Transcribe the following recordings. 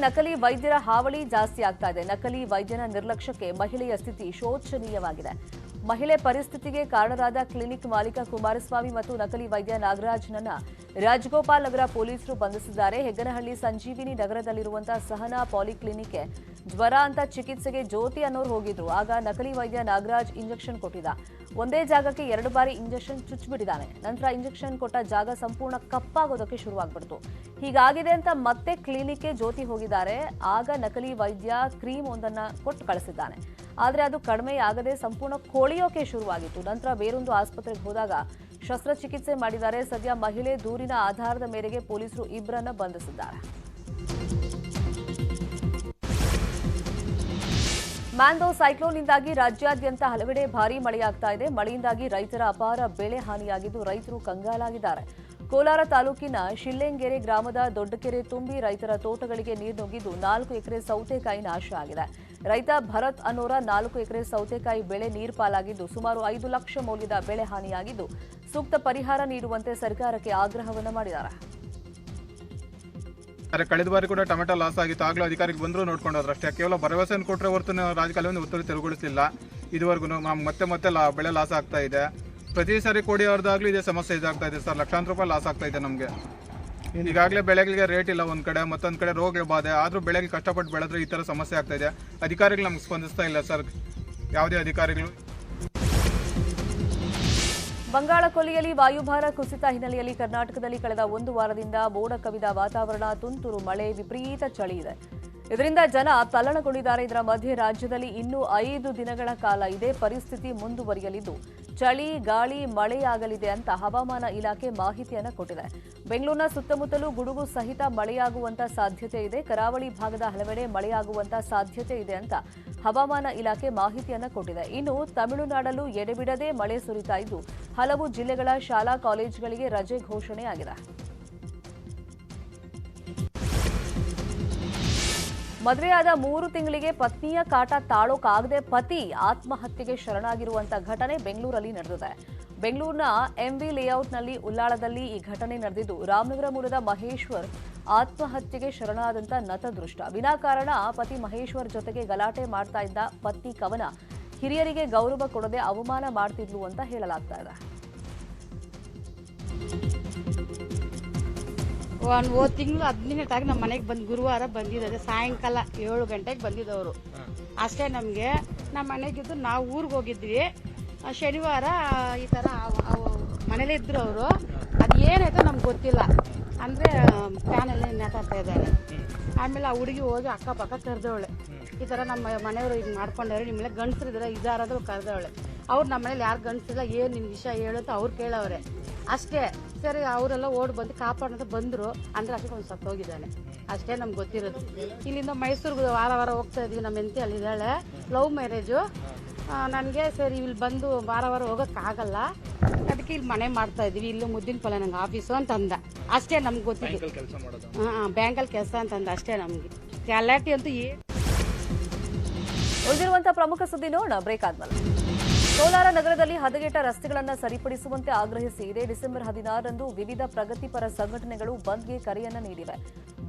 ನಕಲಿ ವೈದ್ಯರ ಹಾವಳಿ ಜಾಸ್ತಿ ಆಗ್ತಾ ಇದೆ. ನಕಲಿ ವೈದ್ಯನ ನಿರ್ಲಕ್ಷ್ಯಕ್ಕೆ ಮಹಿಳೆಯ ಸ್ಥಿತಿ ಶೋಚನೀಯವಾಗಿದೆ. ಮಹಿಳೆ ಪರಿಸ್ಥಿತಿಗೆ ಕಾರಣರಾದ ಕ್ಲಿನಿಕ್ ಮಾಲೀಕ ಕುಮಾರಸ್ವಾಮಿ ಮತ್ತು ನಕಲಿ ವೈದ್ಯ ನಾಗರಾಜ್ನನ್ನ ರಾಜಗೋಪಾಲ್ ನಗರ ಪೊಲೀಸರು ಬಂಧಿಸಿದ್ದಾರೆ. ಹೆಗ್ಗನಹಳ್ಳಿ ಸಂಜೀವಿನಿ ನಗರದಲ್ಲಿರುವಂತಹ ಸಹನಾ ಪಾಲಿಕ್ಲಿನಿಕ್ಗೆ ಜ್ವರ ಅಂತ ಚಿಕಿತ್ಸೆಗೆ ಜ್ಯೋತಿ ಅನ್ನೋರು ಹೋಗಿದ್ರು. ಆಗ ನಕಲಿ ವೈದ್ಯ ನಾಗರಾಜ್ ಇಂಜೆಕ್ಷನ್ ಕೊಟ್ಟಿದ್ದ. ಒಂದೇ ಜಾಗಕ್ಕೆ 2 ಬಾರಿ ಇಂಜೆಕ್ಷನ್ ಚುಚ್ಚಿಬಿಟ್ಟಿದ್ದಾನೆ. ನಂತರ ಇಂಜೆಕ್ಷನ್ ಕೊಟ್ಟ ಜಾಗ ಸಂಪೂರ್ಣ ಕಪ್ಪಾಗೋದಕ್ಕೆ ಶುರುವಾಗ್ಬಿಡ್ತು. ಹೀಗಾಗಿದೆ ಅಂತ ಮತ್ತೆ ಕ್ಲಿನಿಕ್ಗೆ ಜ್ಯೋತಿ ಹೋಗಿದ್ದಾರೆ. ಆಗ ನಕಲಿ ವೈದ್ಯ ಕ್ರೀಮ್ ಒಂದನ್ನ ಕೊಟ್ಟು ಕಳಿಸಿದ್ದಾನೆ. ಆದರೆ ಅದು ಕಡಿಮೆಯಾಗದೆ ಸಂಪೂರ್ಣ ಕೊಳೆಯೋಕೆ ಶುರುವಾಗಿತ್ತು. ನಂತರ ಬೇರೊಂದು ಆಸ್ಪತ್ರೆಗೆ ಹೋದಾಗ ಶಸ್ತ್ರಚಿಕಿತ್ಸೆ ಮಾಡಿದ್ದಾರೆ. ಸದ್ಯ ಮಹಿಳೆ ದೂರಿನ ಆಧಾರದ ಮೇರೆಗೆ ಪೊಲೀಸರು ಇಬ್ಬರನ್ನ ಬಂಧಿಸಿದ್ದಾರೆ. ಮ್ಯಾಂದೋ ಸೈಕ್ಲೋನ್ನಿಂದಾಗಿ ರಾಜ್ಯಾದ್ಯಂತ ಹಲವೆಡೆ ಭಾರೀ ಮಳೆಯಾಗ್ತಾ ಇದೆ. ಮಳೆಯಿಂದಾಗಿ ರೈತರ ಅಪಾರ ಬೆಳೆ ಹಾನಿಯಾಗಿದ್ದು ರೈತರು ಕಂಗಾಲಾಗಿದ್ದಾರೆ. ಕೋಲಾರ ತಾಲೂಕಿನ ಶಿಲ್ಲೆಂಗೆರೆ ಗ್ರಾಮದ ದೊಡ್ಡಕೆರೆ ತುಂಬಿ ರೈತರ ತೋಟಗಳಿಗೆ ನೀರು ನುಗ್ಗಿದ್ದು 4 ಎಕರೆ ಸೌತೆಕಾಯಿ ನಾಶ ಆಗಿದೆ. ರೈತ ಭರತ್ ಅನ್ನೋರ 4 ಎಕರೆ ಸೌತೆಕಾಯಿ ಬೆಳೆ ನೀರು ಪಾಲಾಗಿದ್ದು ಸುಮಾರು 5 ಲಕ್ಷ ಮೌಲ್ಯದ ಬೆಳೆ ಹಾನಿಯಾಗಿದ್ದು ಸೂಕ್ತ ಪರಿಹಾರ ನೀಡುವಂತೆ ಸರ್ಕಾರಕ್ಕೆ ಆಗ್ರಹವನ್ನು ಮಾಡಿದ್ದಾರೆ. ಕಳೆದ ಬಾರಿ ಕೂಡ ಟೊಮೆಟೊ ಲಾಸ್ ಆಗಿತ್ತು. ಆಗಲೂ ಅಧಿಕಾರಿಗೆ ಬಂದರೂ ನೋಡ್ಕೊಂಡ್ರು ಅಷ್ಟೇ. ಕೇವಲ ಭರವಸೆಯನ್ನು ಕೊಟ್ಟರೆ ಹೊರತು ರಾಜಕಾಲವನ್ನು ಉತ್ತರ ತಿರುಗಿಸಲಿಲ್ಲ. ಇದುವರೆಗೂ ಮತ್ತೆ ಬೆಳೆ ಲಾಸ್ ಆಗ್ತಾ ಇದೆ. ಪ್ರತಿ ಸಾರಿ ಕೋಡಿ ಅವ್ರದ್ದಾಗಲೂ ಇದೇ ಸಮಸ್ಯೆ ಇದಾಗ್ತಾ ಇದೆ ಸರ್. ಲಕ್ಷಾಂತರ ರೂಪಾಯಿ ಲಾಸ್ ಆಗ್ತಾ ಇದೆ ನಮಗೆ. ಈಗಾಗಲೇ ಬೆಳೆಗಳಿಗೆ ರೇಟ್ ಇಲ್ಲ ಒಂದು ಕಡೆ, ಮತ್ತೊಂದು ಕಡೆ ರೋಗ ಬಾಧೆ. ಆದರೂ ಬೆಳೆಗೆ ಕಷ್ಟಪಟ್ಟು ಬೆಳೆದ್ರೆ ಈ ಥರ ಸಮಸ್ಯೆ ಆಗ್ತಾ ಇದೆ. ಅಧಿಕಾರಿಗಳು ನಮ್ಗೆ ಸ್ಪಂದಿಸ್ತಾ ಇಲ್ಲ ಸರ್, ಯಾವುದೇ ಅಧಿಕಾರಿಗಳು. ಬಂಗಾಳ ಕೊಲ್ಲಿಯಲ್ಲಿ ವಾಯುಭಾರ ಕುಸಿತ ಹಿನ್ನೆಲೆಯಲ್ಲಿ ಕರ್ನಾಟಕದಲ್ಲಿ ಕಳೆದ 1 ವಾರದಿಂದ ಮೋಡ ಕವಿದ ವಾತಾವರಣ, ತುಂತುರು ಮಳೆ, ವಿಪರೀತ ಚಳಿ ಇದೆ. ಇದರಿಂದ ಜನ ತಲ್ಲಣಗೊಂಡಿದ್ದಾರೆ. ಇದರ ಮಧ್ಯೆ ರಾಜ್ಯದಲ್ಲಿ ಇನ್ನೂ 5 ದಿನಗಳ ಕಾಲ ಇದೇ ಪರಿಸ್ಥಿತಿ ಮುಂದುವರಿಯಲಿದ್ದು ಚಳಿ, ಗಾಳಿ, ಮಳೆಯಾಗಲಿದೆ ಅಂತ ಹವಾಮಾನ ಇಲಾಖೆ ಮಾಹಿತಿಯನ್ನು ಕೊಟ್ಟಿದೆ. ಬೆಂಗಳೂರಿನ ಸುತ್ತಮುತ್ತಲೂ ಗುಡುಗು ಸಹಿತ ಮಳೆಯಾಗುವಂತ ಸಾಧ್ಯತೆ ಇದೆ. ಕರಾವಳಿ ಭಾಗದ ಹಲವೆಡೆ ಮಳೆಯಾಗುವಂತ ಸಾಧ್ಯತೆ ಇದೆ ಅಂತ ಹವಾಮಾನ ಇಲಾಖೆ ಮಾಹಿತಿಯನ್ನು ಕೊಟ್ಟಿದೆ. ಇನ್ನು ತಮಿಳುನಾಡಲ್ಲೂ ಎಡೆಬಿಡದೆ ಮಳೆ ಸುರಿತಾ ಇದ್ದು ಹಲವು ಜಿಲ್ಲೆಗಳ ಶಾಲಾ ಕಾಲೇಜುಗಳಿಗೆ ರಜೆ ಘೋಷಣೆಯಾಗಿದೆ. ಮದುವೆಯಾದ 3 ತಿಂಗಳಿಗೆ ಪತ್ನಿಯ ಕಾಟ ತಾಳೋಕಾಗದೆ ಪತಿ ಆತ್ಮಹತ್ಯೆಗೆ ಶರಣಾಗಿರುವಂತಹ ಘಟನೆ ಬೆಂಗಳೂರಲ್ಲಿ ನಡೆದಿದೆ. ಬೆಂಗಳೂರಿನ ಎಂವಿ ಲೇಔಟ್ನಲ್ಲಿ ಉಲ್ಲಾಳದಲ್ಲಿ ಈ ಘಟನೆ ನಡೆದಿದ್ದು ರಾಮನಗರ ಮೂಲದ ಮಹೇಶ್ವರ್ ಆತ್ಮಹತ್ಯೆಗೆ ಶರಣಾದಂತ ನತದೃಷ್ಟ. ವಿನಾಕಾರಣ ಪತಿ ಮಹೇಶ್ವರ್ ಜೊತೆಗೆ ಗಲಾಟೆ ಮಾಡ್ತಾ ಇದ್ದ ಪತ್ನಿ ಕವನ ಹಿರಿಯರಿಗೆ ಗೌರವ ಕೊಡದೆ ಅವಮಾನ ಮಾಡ್ತಿದ್ಲು ಅಂತ ಹೇಳಲಾಗ್ತಾ ಇದೆ. ಹೋದ ತಿಂಗಳು 17 ನಮ್ಮ ಮನೆಗೆ ಬಂದು ಗುರುವಾರ ಬಂದಿದ್ದಾರೆ. ಸಾಯಂಕಾಲ 7 ಗಂಟೆಗೆ ಬಂದಿದ್ದವರು ಅಷ್ಟೇ. ನಮಗೆ ನಮ್ಮ ಮನೆಗಿದ್ದು ನಾವು ಊರಿಗೆ ಹೋಗಿದ್ವಿ. ಶನಿವಾರ ಈ ಥರ ಮನೇಲೇ ಇದ್ರು ಅವರು. ಅದು ಏನಾಯ್ತು ನಮ್ಗೆ ಗೊತ್ತಿಲ್ಲ. ಅಂದರೆ ಫ್ಯಾನೆಲ್ಲ ನೇತಾಡ್ತಾ ಇದ್ದಾರೆ. ಆಮೇಲೆ ಆ ಹುಡುಗಿ ಹೋಗಿ ಅಕ್ಕಪಕ್ಕ ಕರೆದವಳೆ. ಈ ಥರ ನಮ್ಮ ಮನೆಯವರು ಈಗ ಮಾಡ್ಕೊಂಡವ್ರೆ, ನಿಮ್ಮೆಲ್ಲ ಗಂಡಸ್ರಿದ್ರೆ ಇದಾರಾದ್ರು ಕರೆದವಳೆ. ಅವ್ರು ನಮ್ಮ ಮನೇಲಿ ಯಾರು ಗಂಡಸಿಲ್ಲ, ಏನು ನಿನ್ನ ವಿಷಯ ಹೇಳು ಅಂತ ಅವ್ರು ಕೇಳವ್ರೆ ಅಷ್ಟೇ. ಸರಿ, ಅವರೆಲ್ಲ ಓಡಿ ಬಂದು ಕಾಪಾಡೋದು ಬಂದರು. ಅಂದರೆ ಅಷ್ಟೇ ಒಂದು ಸತ್ತೋಗಿದ್ದಾನೆ ಅಷ್ಟೇ ನಮ್ಗೆ ಗೊತ್ತಿರೋದು. ಇಲ್ಲಿಂದ ಮೈಸೂರಿಗೆ ವಾರ ಹೋಗ್ತಾ ಇದ್ವಿ. ನಮ್ಮ ಹೆಂಡತಿ ಅಲ್ಲಿದ್ದಾಳೆ, ಲವ್ ಮ್ಯಾರೇಜು. ನನಗೆ ಸರಿ ಇಲ್ಲಿ ಬಂದು ವಾರ ಹೋಗೋಕ್ಕಾಗಲ್ಲ, ಅದಕ್ಕೆ ಇಲ್ಲಿ ಮನೆ ಮಾಡ್ತಾ ಇದ್ವಿ. ಇಲ್ಲಿ ಮುದ್ದಿನ ಪಲ್ಲೆ ನಂಗೆ ಆಫೀಸು ಅಂತ ಅಂದ ಅಷ್ಟೇ ನಮ್ಗೆ ಗೊತ್ತಿದ್ದು. ಬ್ಯಾಂಕಲ್ಲಿ ಕೆಲಸ ಅಂತಂದ ಅಷ್ಟೇ. ನಮಗೆ ಕ್ಯಾಲಾಟಿ ಅಂತೂ ಉಳಿದಿರುವಂತಹ ಪ್ರಮುಖ ಸುದ್ದಿ ನೋಡೋಣ ಬ್ರೇಕ್ ಆದ್ಮೇಲೆ. ಕೋಲಾರ ನಗರದಲ್ಲಿ ಹದಗೆಟ್ಟ ರಸ್ತೆಗಳನ್ನು ಸರಿಪಡಿಸುವಂತೆ ಆಗ್ರಹಿಸಿ ಇದೇ ಡಿಸೆಂಬರ್ 16ರಂದು ವಿವಿಧ ಪ್ರಗತಿಪರ ಸಂಘಟನೆಗಳು ಬಂದ್ಗೆ ಕರೆಯನ್ನ ನೀಡಿವೆ.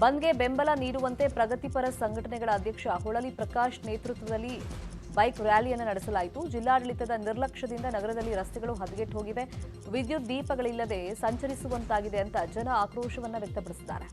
ಬಂದ್ಗೆ ಬೆಂಬಲ ನೀಡುವಂತೆ ಪ್ರಗತಿಪರ ಸಂಘಟನೆಗಳ ಅಧ್ಯಕ್ಷ ಹೊಳಲಿ ಪ್ರಕಾಶ್ ನೇತೃತ್ವದಲ್ಲಿ ಬೈಕ್ ರ್ಯಾಲಿಯನ್ನು ನಡೆಸಲಾಯಿತು. ಜಿಲ್ಲಾಡಳಿತದ ನಿರ್ಲಕ್ಷ್ಯದಿಂದ ನಗರದಲ್ಲಿ ರಸ್ತೆಗಳು ಹದಗೆಟ್ಟು ಹೋಗಿವೆ, ವಿದ್ಯುತ್ ದೀಪಗಳಿಲ್ಲದೆ ಸಂಚರಿಸುವಂತಾಗಿದೆ ಅಂತ ಜನ ಆಕ್ರೋಶವನ್ನು ವ್ಯಕ್ತಪಡಿಸಿದ್ದಾರೆ.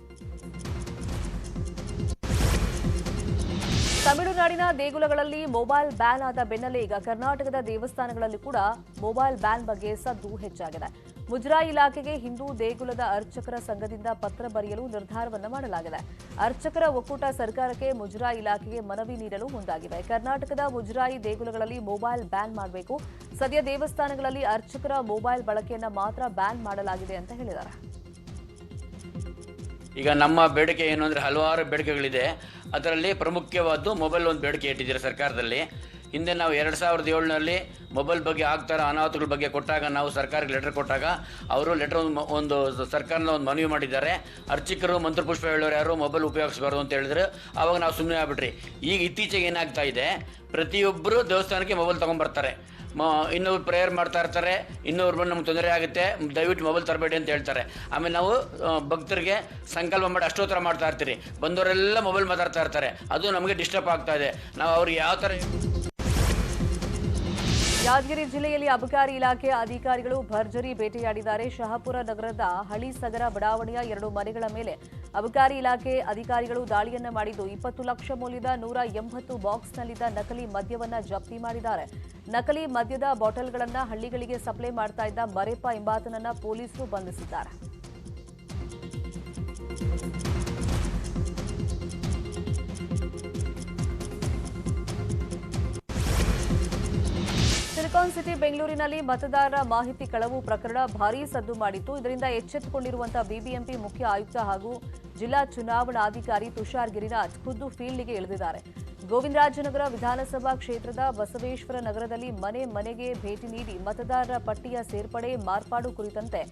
ತಮಿಳುನಾಡಿನ ದೇಗುಲಗಳಲ್ಲಿ ಮೊಬೈಲ್ ಬ್ಯಾನ್ ಆದ ಬೆನ್ನಲ್ಲೇ ಈಗ ಕರ್ನಾಟಕದ ದೇವಸ್ಥಾನಗಳಲ್ಲಿ ಕೂಡ ಮೊಬೈಲ್ ಬ್ಯಾನ್ ಬಗ್ಗೆ ಸದ್ದು ಹೆಚ್ಚಾಗಿದೆ. ಮುಜರಾಯಿ ಇಲಾಖೆಗೆ ಹಿಂದೂ ದೇಗುಲದ ಅರ್ಚಕರ ಸಂಘದಿಂದ ಪತ್ರ ಬರೆಯಲು ನಿರ್ಧಾರವನ್ನು ಮಾಡಲಾಗಿದೆ. ಅರ್ಚಕರ ಒಕ್ಕೂಟ ಸರ್ಕಾರಕ್ಕೆ ಮುಜರಾಯಿ ಇಲಾಖೆಗೆ ಮನವಿ ನೀಡಲು ಮುಂದಾಗಿವೆ. ಕರ್ನಾಟಕದ ಮುಜರಾಯಿ ದೇಗುಲಗಳಲ್ಲಿ ಮೊಬೈಲ್ ಬ್ಯಾನ್ ಮಾಡಬೇಕು. ಸದ್ಯ ದೇವಸ್ಥಾನಗಳಲ್ಲಿ ಅರ್ಚಕರ ಮೊಬೈಲ್ ಬಳಕೆಯನ್ನ ಮಾತ್ರ ಬ್ಯಾನ್ ಮಾಡಲಾಗಿದೆ ಅಂತ ಹೇಳಿದ್ದಾರೆ. ಈಗ ನಮ್ಮ ಬೇಡಿಕೆ ಏನು ಅಂದರೆ ಹಲವಾರು ಬೇಡಿಕೆಗಳಿದೆ. ಅದರಲ್ಲಿ ಪ್ರಮುಖವಾದ್ದು ಮೊಬೈಲ್ ಒಂದು ಬೇಡಿಕೆ ಇಟ್ಟಿದ್ದೀರಾ ಸರ್ಕಾರದಲ್ಲಿ. ಹಿಂದೆ ನಾವು 2007ನಲ್ಲಿ ಮೊಬೈಲ್ ಬಗ್ಗೆ ಆಗ್ತಾರ ಅನಾಹುತಗಳ ಬಗ್ಗೆ ಕೊಟ್ಟಾಗ ನಾವು ಸರ್ಕಾರಕ್ಕೆ ಲೆಟರ್ ಕೊಟ್ಟಾಗ ಅವರು ಲೆಟರ್ ಒಂದು ಸರ್ಕಾರದ ಒಂದು ಮನವಿ ಮಾಡಿದ್ದಾರೆ. ಅರ್ಚಕರು ಮಂತ್ರಪುಷ್ಪ ಹೇಳೋರು ಯಾರು ಮೊಬೈಲ್ ಉಪಯೋಗಿಸಬಾರ್ದು ಅಂತ ಹೇಳಿದ್ರು. ಆವಾಗ ನಾವು ಸುಮ್ಮನೆ ಆಗ್ಬಿಟ್ರಿ. ಈಗ ಇತ್ತೀಚೆಗೆ ಏನಾಗ್ತಾ ಇದೆ, ಪ್ರತಿಯೊಬ್ಬರು ದೇವಸ್ಥಾನಕ್ಕೆ ಮೊಬೈಲ್ ತೊಗೊಂಡ್ಬರ್ತಾರೆ. ಇನ್ನೊಬ್ರು ಪ್ರೇಯರ್ ಮಾಡ್ತಾ ಇರ್ತಾರೆ, ಇನ್ನೊಬ್ರು ಬಂದು ನಮ್ಗೆ ತೊಂದರೆ ಆಗುತ್ತೆ, ದಯವಿಟ್ಟು ಮೊಬೈಲ್ ತರಬೇಡಿ ಅಂತ ಹೇಳ್ತಾರೆ. ಆಮೇಲೆ ನಾವು ಭಕ್ತರಿಗೆ ಸಂಕಲ್ಪ ಮಾಡಿ ಅಷ್ಟೋತ್ತರ ಮಾಡ್ತಾ ಇರ್ತೀರಿ, ಬಂದವರೆಲ್ಲ ಮೊಬೈಲ್ ಮಾತಾಡ್ತಾ ಇರ್ತಾರೆ. ಅದು ನಮಗೆ ಡಿಸ್ಟರ್ಬ್ ಆಗ್ತಾ ಇದೆ. ನಾವು ಅವ್ರಿಗೆ ಯಾವ ಥರ ಯಾದಗಿರಿ ಜಿಲ್ಲೆಯಲ್ಲಿ ಅಬಕಾರಿ ಇಲಾಖೆ ಅಧಿಕಾರಿಗಳು ಭರ್ಜರಿ ಬೇಟೆಯಾಡಿದ್ದಾರೆ. ಶಹಾಪುರ ನಗರದ ಹಳಿಸಗರ ಬಡಾವಣೆಯ 2 ಮನೆಗಳ ಮೇಲೆ ಅಬಕಾರಿ ಇಲಾಖೆ ಅಧಿಕಾರಿಗಳು ದಾಳಿಯನ್ನ ಮಾಡಿದ್ದು 20 ಲಕ್ಷ ಮೌಲ್ಯದ 180 ಬಾಕ್ಸ್ನಲ್ಲಿದ್ದ ನಕಲಿ ಮದ್ಯವನ್ನ ಜಪ್ತಿ ಮಾಡಿದ್ದಾರೆ. ನಕಲಿ ಮದ್ಯದ ಬಾಟಲ್ಗಳನ್ನ ಹಳ್ಳಿಗಳಿಗೆ ಸಪ್ಲೈ ಮಾಡ್ತಾ ಇದ್ದ ಮರೇಪ ಎಂಬಾತನನ್ನ ಪೊಲೀಸರು ಬಂಧಿಸಿದ್ದಾರೆ. ಸಿಲಿಕಾನ್ ಸಿಟಿ ಬೆಂಗಳೂರಿನಲ್ಲಿ ಮತದಾರರ ಮಾಹಿತಿ ಕಳವು ಪ್ರಕರಣ ಭಾರೀ ಸದ್ದು ಮಾಡಿತ್ತು. ಇದರಿಂದ ಎಚ್ಚೆತ್ತುಕೊಂಡಿರುವಂತಹ ಬಿಬಿಎಂಪಿ ಮುಖ್ಯ ಆಯುಕ್ತ ಹಾಗೂ ಜಿಲ್ಲಾ ಚುನಾವಣಾಧಿಕಾರಿ ತುಷಾರ್ ಗಿರಿನಾಥ್ ಖುದ್ದು ಫೀಲ್ಡ್ಗೆ ಇಳಿದಿದ್ದಾರೆ. ಗೋವಿಂದರಾಜನಗರ ವಿಧಾನಸಭಾ ಕ್ಷೇತ್ರದ ಬಸವೇಶ್ವರ ನಗರದಲ್ಲಿ ಮನೆ ಮನೆಗೆ ಭೇಟಿ ನೀಡಿ ಮತದಾರರ ಪಟ್ಟಿಯ ಸೇರ್ಪಡೆ ಮಾರ್ಪಾಡು ಕುರಿತಂತೆ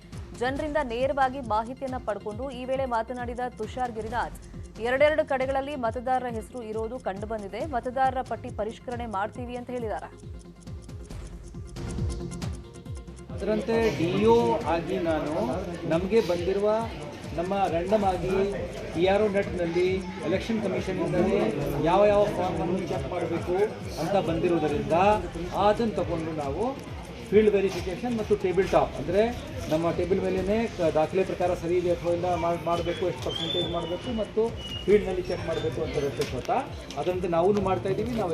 ಜನರಿಂದ ನೇರವಾಗಿ ಮಾಹಿತಿಯನ್ನು ಪಡೆದುಕೊಂಡು ಈ ವೇಳೆ ಮಾತನಾಡಿದ ತುಷಾರ್ ಗಿರಿನಾಥ್, 2 ಕಡೆಗಳಲ್ಲಿ ಮತದಾರರ ಹೆಸರು ಇರೋದು ಕಂಡುಬಂದಿದೆ. ಮತದಾರರ ಪಟ್ಟಿ ಪರಿಷ್ಕರಣೆ ಮಾಡ್ತೀವಿ ಅಂತ ಹೇಳಿದ್ದಾರೆ. ಅದರಂತೆ ಡಿಒ ಆಗಿ ನಾನು ನಮಗೆ ಬಂದಿರುವ ನಮ್ಮ ರ್ಯಾಂಡಮ್ ಆಗಿ PRO ನೆಟ್ನಲ್ಲಿ ಎಲೆಕ್ಷನ್ ಕಮಿಷನ್ನಿಂದಲೇ ಯಾವ ಫಾರ್ಮನ್ನು ಚೆಕ್ ಮಾಡಬೇಕು ಅಂತ ಬಂದಿರುವುದರಿಂದ ಅದನ್ನು ತಗೊಂಡು ನಾವು ಫೀಲ್ಡ್ ವೆರಿಫಿಕೇಷನ್ ಮತ್ತು ಟೇಬಲ್ ಟಾಪ್ ಅಂದರೆ ನಮ್ಮ ಟೇಬಲ್ ಮೇಲೇ ದಾಖಲೆ ಪ್ರಕಾರ ಸರಿ ಇದೆ ಅಥವಾ ಇಲ್ಲ ಮಾಡಬೇಕು, ಎಷ್ಟು ಪರ್ಸೆಂಟೇಜ್ ಮಾಡಬೇಕು ಮತ್ತು ಫೀಲ್ಡ್ನಲ್ಲಿ ಚೆಕ್ ಮಾಡಬೇಕು ಅಂತ ಇರುತ್ತೆ ಸ್ವತಃ. ಅದರಂತೆ ನಾವು ಮಾಡ್ತಾ ಇದ್ದೀವಿ. ನಾವು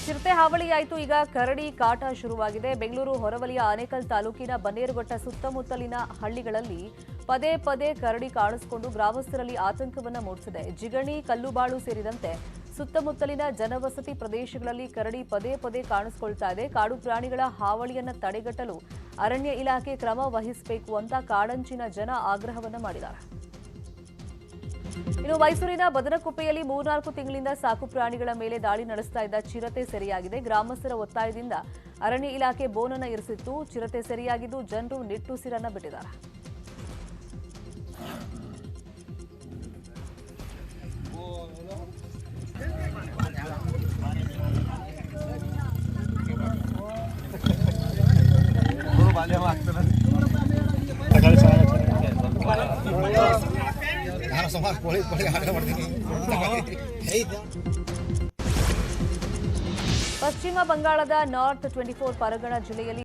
ಚಿರತೆ ಹಾವಳಿಯಾಯಿತು. ಈಗ ಕರಡಿ ಕಾಟ ಶುರುವಾಗಿದೆ. ಬೆಂಗಳೂರು ಹೊರವಲಯ ಆನೇಕಲ್ ತಾಲೂಕಿನ ಬನ್ನೇರುಘಟ್ಟ ಸುತ್ತಮುತ್ತಲಿನ ಹಳ್ಳಿಗಳಲ್ಲಿ ಪದೇ ಪದೇ ಕರಡಿ ಕಾಣಿಸಿಕೊಂಡು ಗ್ರಾಮಸ್ಥರಲ್ಲಿ ಆತಂಕವನ್ನ ಮೂಡಿಸಿದೆ. ಜಿಗಣಿ, ಕಲ್ಲುಬಾಳು ಸೇರಿದಂತೆ ಸುತ್ತಮುತ್ತಲಿನ ಜನವಸತಿ ಪ್ರದೇಶಗಳಲ್ಲಿ ಕರಡಿ ಪದೇ ಪದೇ ಕಾಣಿಸಿಕೊಳ್ತಾ ಇದೆ. ಕಾಡು ಪ್ರಾಣಿಗಳ ಹಾವಳಿಯನ್ನ ತಡೆಗಟ್ಟಲು ಅರಣ್ಯ ಇಲಾಖೆ ಕ್ರಮ ವಹಿಸಬೇಕು ಅಂತ ಕಾಡಂಚಿನ ಜನ ಆಗ್ರಹವನ್ನ ಮಾಡಿದ್ದಾರೆ. ಇನ್ನು ಮೈಸೂರಿನ ಬದನಕುಪ್ಪೆಯಲ್ಲಿ 3-4 ತಿಂಗಳಿಂದ ಸಾಕು ಪ್ರಾಣಿಗಳ ಮೇಲೆ ದಾಳಿ ನಡೆಸ್ತಾ ಇದ್ದ ಚಿರತೆ ಸೆರೆಯಾಗಿದೆ. ಗ್ರಾಮಸ್ಥರ ಒತ್ತಾಯದಿಂದ ಅರಣ್ಯ ಇಲಾಖೆ ಬೋನನ್ನ ಇರಿಸಿತ್ತು. ಚಿರತೆ ಸೆರೆಯಾಗಿದ್ದು ಜನರು ನಿಟ್ಟುಸಿರನ್ನ ಬಿಟ್ಟಿದ್ದಾರೆ. ಪಶ್ಚಿಮ ಬಂಗಾಳದ ನಾರ್ತ್ 24 ಪರಗಣ ಜಿಲ್ಲೆಯಲ್ಲಿ